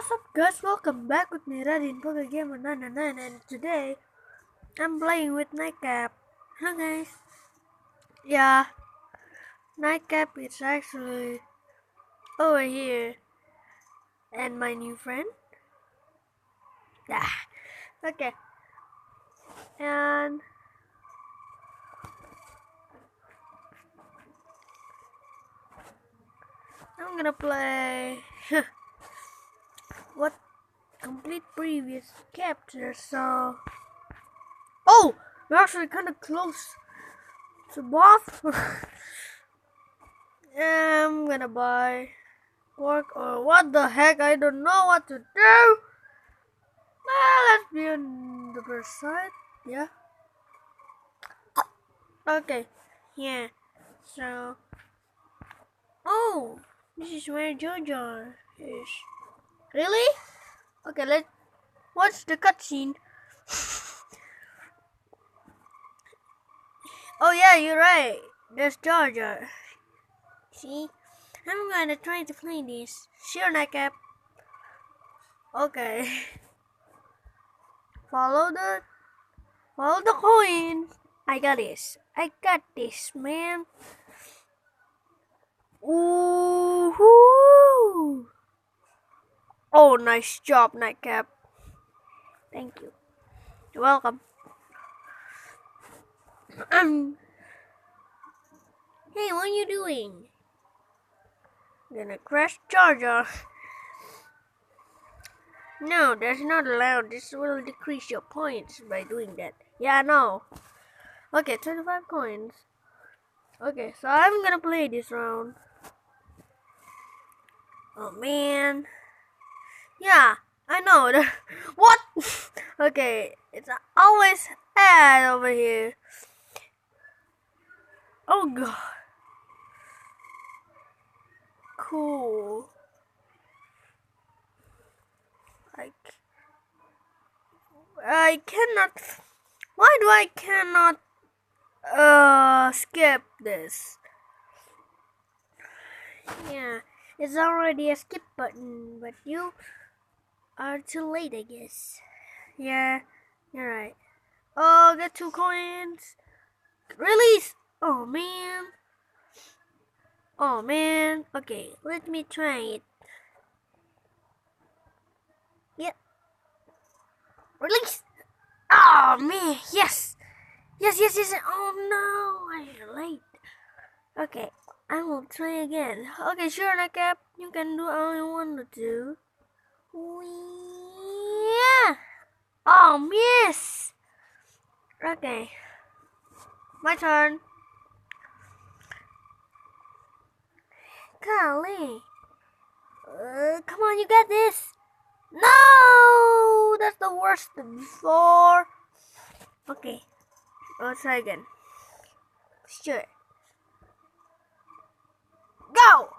What's up guys, welcome back with me Radin Poker Gamer 999 and today I'm playing with Nightcap. Hello guys. Yeah, Nightcap is actually over here and my new friend. Yeah. Okay. And I'm gonna play what complete previous capture, so we're actually kinda close to boss. I'm gonna buy pork or what the heck, I don't know what to do. Let's be on the first side. Yeah. Okay. Yeah. So. Oh, this is where Jojo is. Really? Okay, let's watch the cutscene. Oh yeah, you're right. There's Georgia. See? I'm gonna try to play this. Sure, Nightcap. Okay. Follow the coin. I got this, man. Ooh. Oh, nice job, Nightcap. Thank you. You're welcome. Hey, what are you doing? I'm gonna crash Georgia. No, that's not allowed. This will decrease your points by doing that. Yeah, I know. Okay, 25 coins. Okay, so I'm gonna play this round. Oh man. Yeah, I know. What? Okay, it's always ad over here. Oh god. Cool. I cannot. Why do I cannot skip this? Yeah, it's already a skip button, but you are too late, I guess. Yeah, you're right. Oh, get 2 coins. Release! Oh man. Oh man. Okay, let me try it. Yep. Release! Oh man, yes! Yes. Oh no, I'm late. Okay, I will try again. Okay, sure, Nightcap. You can do all you want to do. Yeah. Oh, miss. Okay. My turn. Golly. Come on, you got this. No! That's the worst than before. Okay. I'll try again. Sure. Go!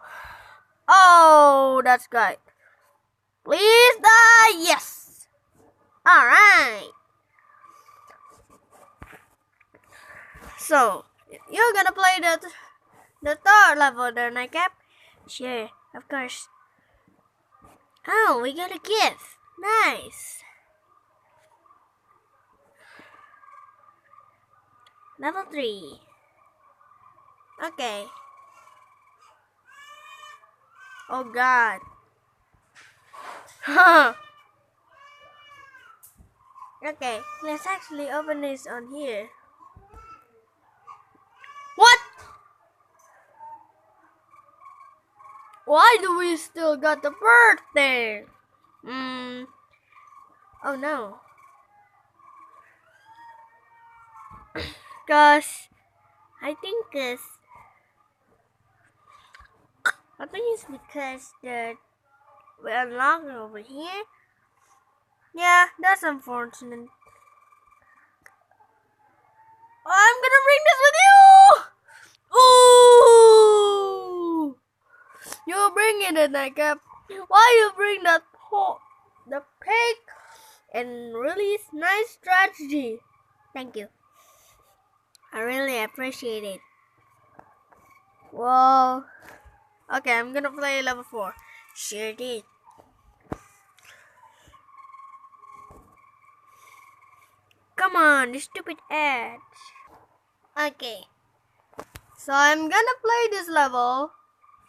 Oh, that's good. Please die. Yes. Alright. So, you're gonna play the third level there, Nightcap? Sure, of course. Oh, we got a gift. Nice. Level 3. Okay. Oh god. Okay, let's actually open this on here. What? Why do we still got the bird there? Oh no. Gosh, I think it's because that we unlocked over here. Yeah, that's unfortunate. I'm gonna bring this with you. Ooh, you're bringing it, Nightcap. Why you bring the pig? And really nice strategy. Thank you. I really appreciate it. Whoa. Okay, I'm gonna play level 4. Sure did. Come on, the stupid ads. Okay. So I'm gonna play this level.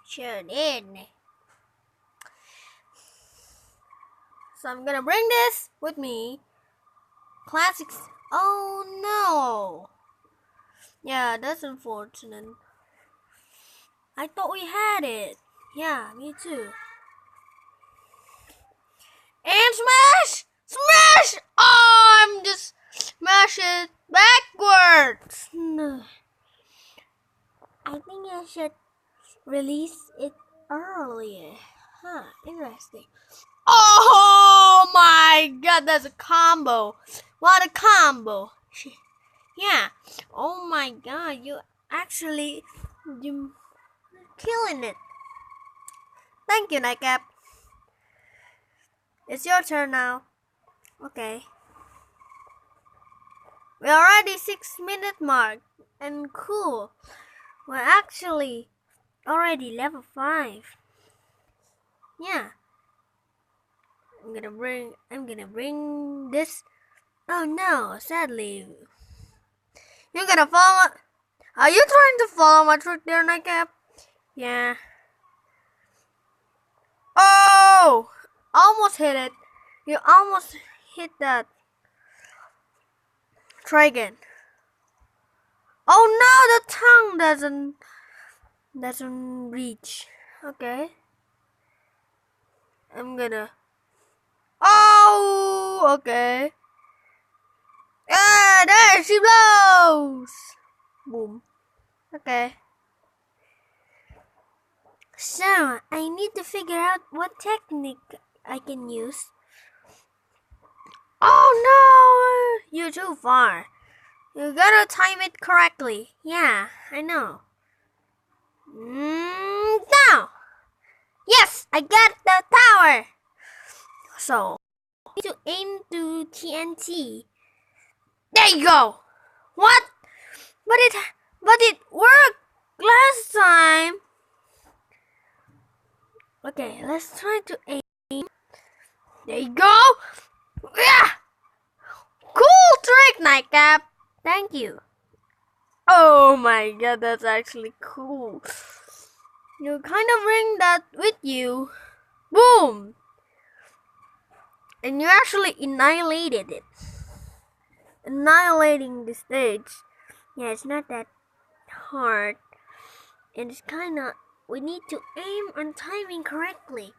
Sure did. So I'm gonna bring this with me. Classics. Oh no. Yeah, that's unfortunate. I thought we had it. Yeah, me too. And smash! Smash! Oh, I'm just smash it backwards. No. I think I should release it earlier. Huh, interesting. Oh my god, that's a combo. What a combo. Yeah. Oh my god, you killing it. Thank you, Nightcap. It's your turn now. Okay. We're already 6-minute mark. And cool. We're actually already level 5. Yeah. I'm gonna bring this. Oh no, sadly. You're gonna follow. Are you trying to follow my trick there, Nightcap? Yeah. Oh! Almost hit it. You almost hit that. Try again. Oh no, the tongue doesn't reach. Okay. I'm gonna. Oh, okay. Yeah, there she blows. Boom. Okay. So, I need to figure out what technique I can use. Oh no! You're too far. You gotta time it correctly. Yeah, I know. Now! Yes, I got the tower! So, I need to aim to TNT. There you go! What? But it worked last time! Okay, let's try to aim. There you go! Yeah! Cool trick, Nightcap! Thank you. Oh my god, that's actually cool. You kind of bring that with you. Boom! And you actually annihilated it. Annihilating the stage. Yeah, it's not that hard. And it's kinda, we need to aim and timing correctly.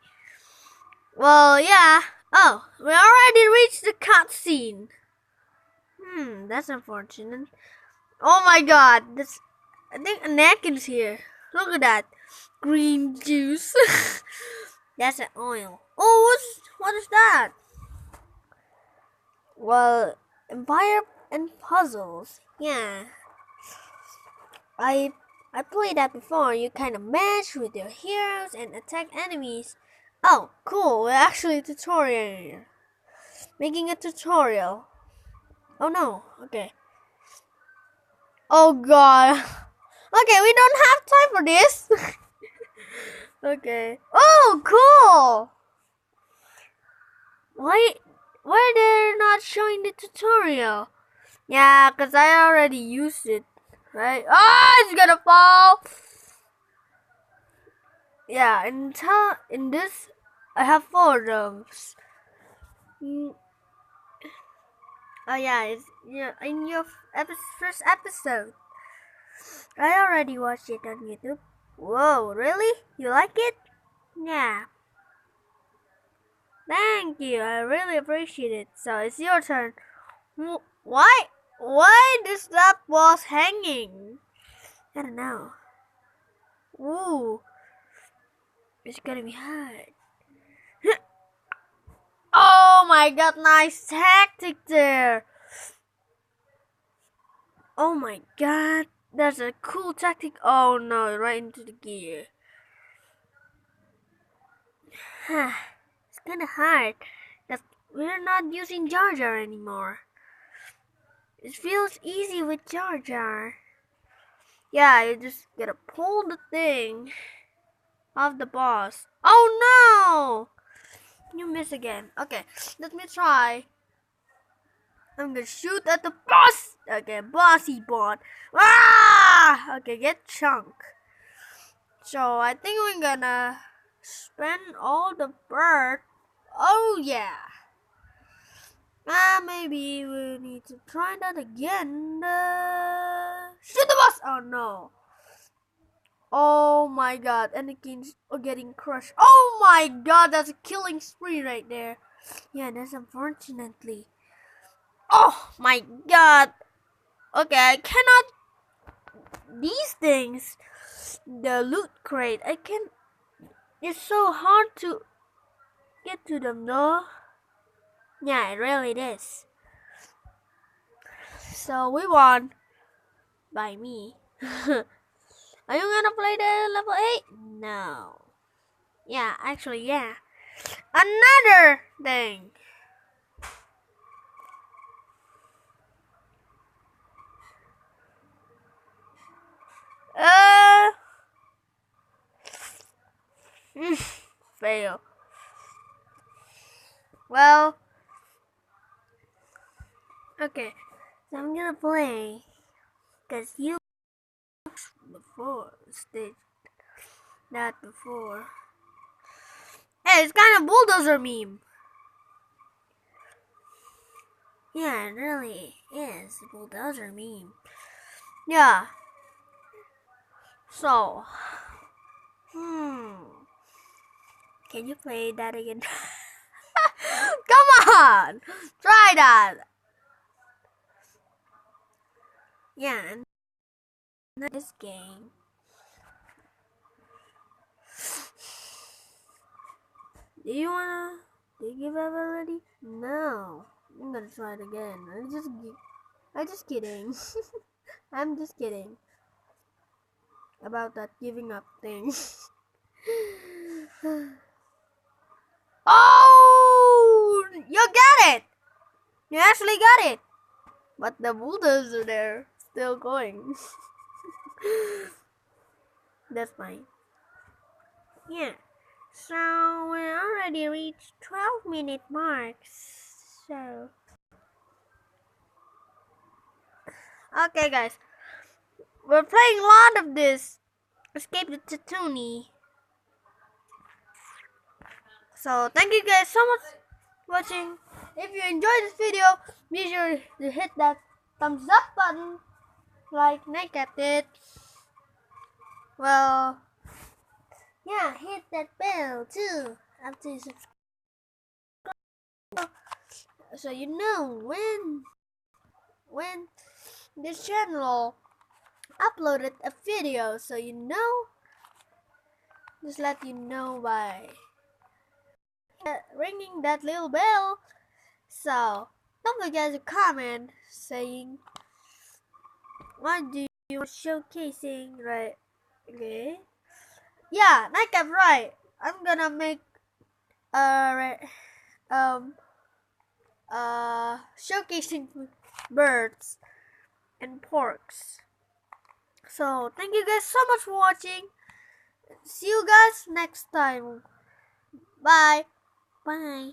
Well, yeah. Oh, we already reached the cutscene. That's unfortunate. Oh my god, I think a neck is here. Look at that. Green juice. That's an oil. Oh, what is that? Well, Empire and puzzles. Yeah. I played that before. You kind of match with your heroes and attack enemies. Oh, cool. We're actually a tutorial here. Making a tutorial. Oh no. Okay. Oh god. Okay, we don't have time for this. Okay. Oh, cool. Why they're not showing the tutorial? Yeah, cause I already used it, right? Oh, it's gonna fall. Yeah, in this, I have 4 drums. Oh yeah, it's in your first episode. I already watched it on YouTube. Whoa, really? You like it? Yeah. Thank you. I really appreciate it. So it's your turn. Why? Why this that was hanging? I don't know. Ooh, it's gonna be hard. Oh my god, nice tactic there. Oh my god, that's a cool tactic. Oh no, right into the gear. It's kinda hard because we're not using Jar Jar anymore. It feels easy with Jar Jar. Yeah, you just gotta pull the thing off the boss. Oh no! You miss again. Okay, let me try. I'm gonna shoot at the boss. Okay, bossy bot. Ah! Okay, get chunk. So I think we're gonna spend all the bird. Oh yeah. Maybe we need to try that again. Shoot the boss! Oh no. Oh my god, Anakin's getting crushed. Oh my god, that's a killing spree right there. Yeah, that's unfortunately. Oh my god. Okay, I cannot. These things. The loot crate. I can. It's so hard to get to them though. Yeah, it really is. So we won. By me. Are you gonna play the level 8? No. Yeah, actually, yeah. Another thing. Fail. Well, okay. So I'm gonna play. Cause you before stage that before. Hey, it's kind of bulldozer meme. Yeah, it really is a bulldozer meme. Yeah. So, can you play that again? Come on, try that. Yeah, and this game. Do you wanna? Did you give up already? No, I'm gonna try it again. I'm just kidding. I'm just kidding about that giving up thing. Oh, you got it! You actually got it. But the bulldozer there still going. That's fine. Yeah. So we already reached 12-minute marks. So okay, guys, we're playing a lot of this. Escape the tatoonie. So thank you guys so much for watching. If you enjoyed this video, be sure to hit that thumbs up button like Nightcap did. Well, yeah, hit that bell too after you subscribe, so you know when this channel uploaded a video, so you know, just let you know by ringing that little bell. So don't forget to comment saying what do you want showcasing, right? Okay, yeah, Nightcap, right. I'm gonna make um showcasing birds and porks. So thank you guys so much for watching. See you guys next time. Bye. Bye.